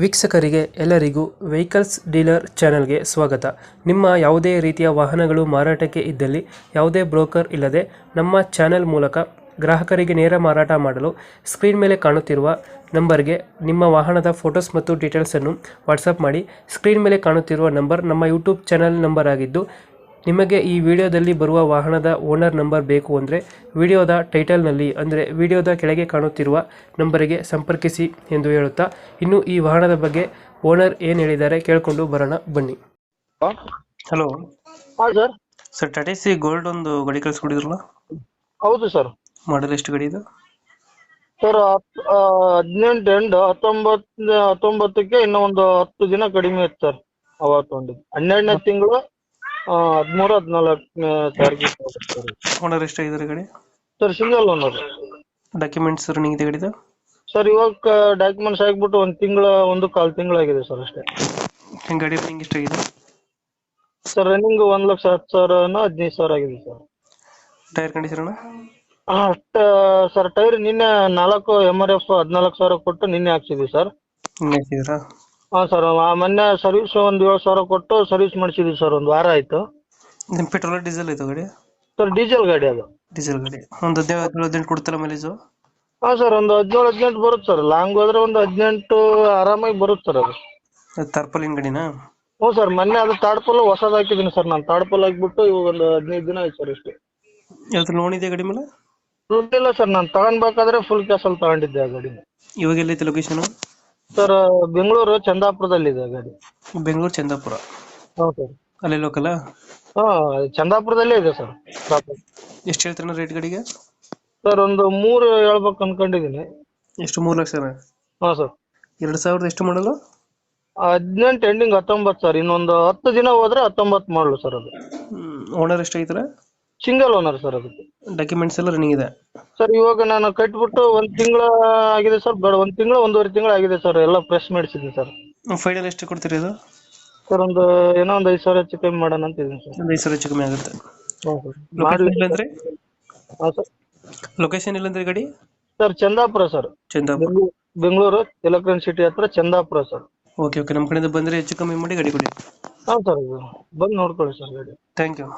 ವೀಕ್ಷಕರಿಗೆ ಎಲ್ಲರಿಗೂ vehicles dealer ಚಾನೆಲ್ಗೆ ಸ್ವಾಗತ. ನಿಮ್ಮ ಯಾವುದೇ ರೀತಿಯ ವಾಹನಗಳು ಮಾರಾಟಕ್ಕೆ ಇದ್ದಲ್ಲಿ ಯಾವುದೇ ಬ್ರೋಕರ್ ಇಲ್ಲದೆ ನಮ್ಮ ಚಾನೆಲ್ ಮೂಲಕ ಗ್ರಾಹಕರಿಗೆ ನೇರ ಮಾರಾಟ ಮಾಡಲು ಸ್ಕ್ರೀನ್ ಮೇಲೆ ಕಾಣುತ್ತಿರುವ ನಂಬರ್ಗೆ ನಿಮ್ಮ ವಾಹನದ ಫೋಟೋಸ್ ಮತ್ತು ಡೀಟೇಲ್ಸನ್ನು ವಾಟ್ಸಪ್ ಮಾಡಿ. ಸ್ಕ್ರೀನ್ ಮೇಲೆ ಕಾಣುತ್ತಿರುವ ನಂಬರ್ ನಮ್ಮ ಯೂಟ್ಯೂಬ್ ಚಾನೆಲ್ ನಂಬರ್ ಆಗಿದ್ದು, ನಿಮಗೆ ಈ ವಿಡಿಯೋದಲ್ಲಿ ಬರುವ ವಾಹನದ ಓನರ್ ನಂಬರ್ ಬೇಕು ಅಂದರೆ ವಿಡಿಯೋದ ಟೈಟಲ್ನಲ್ಲಿ ಅಂದರೆ ವಿಡಿಯೋದ ಕೆಳಗೆ ಕಾಣುತ್ತಿರುವ ನಂಬರಿಗೆ ಸಂಪರ್ಕಿಸಿ ಎಂದು ಹೇಳುತ್ತಾ, ಇನ್ನು ಈ ವಾಹನದ ಬಗ್ಗೆ ಓನರ್ ಏನು ಹೇಳಿದ್ದಾರೆ ಕೇಳಿಕೊಂಡು ಬರೋಣ ಬನ್ನಿ. ಹಲೋ ಹಾಂ sir. Sir, Tata C gold ಒಂದು ಗಾಡಿ ಕಳಿಸ್ಕೊಡಿದ್ರಲ್ಲ, ಹೌದು ಸರ್. ಮಾಡಲ್ ಎಷ್ಟು ಗಾಡಿ ಇದು? ಸರ್ 18 ಎಂಡ್ 19ಕ್ಕೆ ಇನ್ನೂ ಒಂದು 10 ದಿನ ಕಡಿಮೆ ಇತ್ತು ಸರ್. ಅವತ್ತು ಒಂದು 12ನೇ ತಿಂಗಳು 13-14ನೇ ತಾರೀಕಿಗೆ ಸರ್. ಓನರ್ ಎಷ್ಟಾಗಿದ್ದಾರೆ ಗಾಡಿ? Sir single owner. Documents running ಇದೆ ಗಾಡಿದು? ಸರ್ ಇವಾಗ ಡಾಕ್ಯುಮೆಂಟ್ಸ್ ಆಗಿಬಿಟ್ಟು 1 ಕಾಲ್ ತಿಂಗಳಾಗಿದೆ ಸರ್ ಅಷ್ಟೇ. ಗಾಡಿ ರನ್ನಿಂಗ್ ಎಷ್ಟಾಗಿದೆ? ಸರ್ ರನ್ನಿಂಗ್ 1,10,000 15,000 ಆಗಿದೆ ಸರ್. Tyre condition? ಅಷ್ಟು ಸರ್. ಟೈರ್ ನಿನ್ನೆ 4 MRF 14,000 ಕೊಟ್ಟು ನಿನ್ನೆ ಹಾಕ್ಸಿದ್ವಿ ಸರ್. ಹಾಕಿದ್ದೀರಾ? ಹಾಂ ಸರ್. ಮೊನ್ನೆ ಸರ್ವಿಸ್ ಒಂದು 7,000 ಕೊಟ್ಟು ಸರ್ವಿಸ್ ಮಾಡಿಸಿದ್ವಿ ಸರ್. ಒಂದು ವಾರ ಆಯಿತು. ನಿಮ್ಮ ಪೆಟ್ರೋಲ್ ಡೀಸೆಲ್ ಆಯ್ತು ಗಾಡಿ? ಸರ್ ಡೀಸೆಲ್ ಗಾಡಿ ಅದು. ಡೀಸೆಲ್ ಗಾಡಿ ಒಂದು 17-18 ಕೊಡ್ತಲ್ಲ ಮೈಲೇಜು? ಹಾಂ ಸರ್, ಒಂದು 17-18 ಬರುತ್ತೆ ಸರ್. ಲಾಂಗ್ ಹೋದ್ರೆ ಒಂದು 18 ಆರಾಮಾಗಿ ಬರುತ್ತೆ ಸರ್ ಅದು. ತರ್ಪಲಿನ ಗಾಡಿನಾ? ಹ್ಞೂ ಸರ್. ಮೊನ್ನೆ ಅದು ತಾಡ್ಪಲ್ ಹೊಸದು ಹಾಕಿದ್ದೀನಿ ಸರ್. ನಾನು ತಾಡ್ಪಲ್ ಹಾಕ್ಬಿಟ್ಟು ಇವಾಗ ಒಂದು 15 ದಿನ ಆಯ್ತು ಸರ್ ಅಷ್ಟೇ. ಯಾವ್ದು ಲೋನ್ ಇದೆ ಗಾಡಿ ಮೇಲೆ? ಇಲ್ಲ ಸರ್, ನಾನು ತಗೊಂಡ್ಬೇಕಾದ್ರೆ ಫುಲ್ ಕ್ಯಾಶಲ್ಲಿ ತಗೊಂಡಿದ್ದೆ ಆ ಗಾಡಿನ. ಇವಾಗ ಎಲ್ಲೈತೆ ಲೊಕೇಶನ್? ಸರ್ ಬೆಂಗಳೂರು ಚಂದಾಪುರದಲ್ಲಿದೆ ಗಾಡಿ. ಬೆಂಗಳೂರು ಚಂದಾಪುರ? ಹ್ಞೂ ಸರ್. ಅಲ್ಲೇ ಲೋಕಲ್? ಹಾಂ, ಚಂದಾಪುರದಲ್ಲೇ ಇದೆ ಸರ್. ಎಷ್ಟು ಹೇಳ್ತೀರ ರೇಟ್ ಗಾಡಿಗೆ? ಸರ್ ಒಂದು 3 ಹೇಳ್ಬೇಕು ಅನ್ಕೊಂಡಿದ್ದೀನಿ. ಎಷ್ಟು? 3 ಲಕ್ಷನಾ? ಹಾಂ ಸರ್. 2000 ಎಷ್ಟು ಮಾಡಲು? 18 ಎಂಡಿಂಗ್ 19 ಸರ್. ಇನ್ನೊಂದು 10 ದಿನ ಹೋದ್ರೆ 19 ಮಾಡಲು ಸರ್ ಅದು. ಓನರ್ ಎಷ್ಟಾಗಿದ್ದಾರೆ? ಸಿಂಗಲ್ ಓನರ್ ಸರ್ ಅದಕ್ಕೆ. ಡಾಕ್ಯುಮೆಂಟ್ಸ್ ಎಲ್ಲ ರನ್ನಿಂಗ್ ಇದೆ? ಸರ್ ಇವಾಗ ನಾನು ಕಟ್ಬಿಟ್ಟು 1 ತಿಂಗಳ ಆಗಿದೆ ಸರ್. 1 ತಿಂಗಳು 1.5 ತಿಂಗಳು ಆಗಿದೆ ಸರ್. ಎಲ್ಲ ಫ್ರೆಶ್ ಮಾಡಿಸಿದ್ದೀನಿ ಸರ್. ಫೈನಲ್ ಎಷ್ಟು ಕೊಡ್ತೀರಿ ಇದು? ಸರ್ ಒಂದು 5,000 ಹೆಚ್ಚು ಕಮ್ಮಿ ಮಾಡೋಣ ಅಂತ ಇದ್ದೀನಿ ಸರ್. ಒಂದು 5,000 ಹೆಚ್ಚು ಕಮ್ಮಿ ಆಗುತ್ತೆ. ಹ್ಞೂ ಸರ್. ಲೊಕೇಶನ್ ಇಲ್ಲಂದ್ರೆ? ಹಾಂ ಸರ್. ಲೊಕೇಶನ್ ಇಲ್ಲಂದ್ರೆ ಗಾಡಿ? Sir Chandapura sir. Chandapura, Bengaluru electronic city ಹತ್ರ ಚಂದಾಪುರ ಸರ್. Okay okay. ನಮ್ಮ ಕಡೆಯಿಂದ ಬಂದರೆ ಹೆಚ್ಚು ಕಮ್ಮಿ ಮಾಡಿ ಗಾಡಿ ಕೊಡಿ. ಹಾಂ ಸರ್, ಬಂದು ನೋಡ್ಕೊಳ್ಳಿ ಸರ್ ಗಾಡಿ. Thank you.